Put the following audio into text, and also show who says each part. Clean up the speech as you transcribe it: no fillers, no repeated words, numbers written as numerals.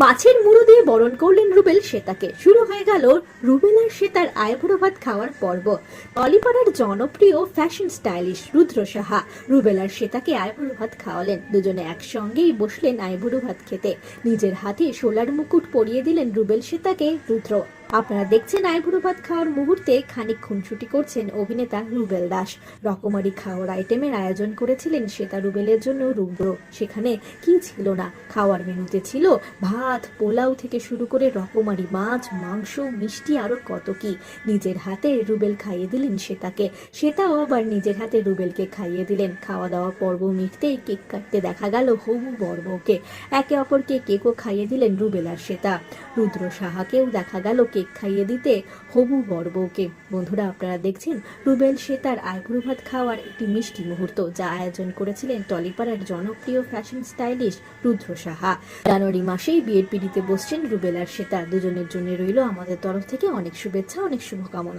Speaker 1: মাছের মুড়ো দিয়ে বরণ করলেন রুবেল শ্বেতাকে। শুরু হয়ে গেল রুবেল আর শ্বেতার আইবুড়ো ভাত খাওয়ার পর্ব। টলিপাড়ার জনপ্রিয় ফ্যাশন স্টাইলিশ রুদ্র সাহা রুবেল আর শ্বেতাকে আইবুড়ো ভাত খাওয়ালেন। দুজনে একসঙ্গেই বসলেন আইবুড়ো ভাত খেতে। নিজের হাতে সোলার মুকুট পরিয়ে দিলেন রুবেল শ্বেতাকে রুদ্র। আপনারা দেখছেন আইবুড়ো ভাত খাওয়ার মুহূর্তে খানিক খুনসুটি করছেন অভিনেতা রুবেল দাস। রকমারি খাওয়ার আইটেমের আয়োজন করেছিলেন শ্বেতা রুবেলের জন্য রুদ্র। সেখানে কি ছিল না, খাওয়ার মেনুতে ছিল ভাত, পোলাও থেকে শুরু করে রকমারি মাছ, মাংস, মিষ্টি, আরো কত কি। নিজের হাতে রুবেল খাইয়ে দিলেন শ্বেতাকে, শ্বেতাও আবার নিজের হাতে রুবেলকে খাইয়ে দিলেন। খাওয়া দাওয়া পর্ব মিটতেই কেক কাটতে দেখা গেল হবু বর বউকে। একে অপরকে কেকও খাইয়ে দিলেন রুবেল আর শ্বেতা। রুদ্র সাহাকেও দেখা গেল কেক খাইয়ে দিতে হবু বর বউকে। বন্ধুরা, আপনারা দেখছেন রুবেল শ্বেতার আইবুড়ো ভাত খাওয়ার একটি মিষ্টি মুহূর্ত, যা আয়োজন করেছিলেন টলিপাড়ার জনপ্রিয় ফ্যাশন স্টাইলিশ রুদ্র সাহা। জানুয়ারি মাসেই বিয়ের পিড়িতে বসছেন রুবেল আর শ্বেতা। দুজনের জন্য রইল আমাদের তরফ থেকে অনেক শুভেচ্ছা, অনেক শুভকামনা।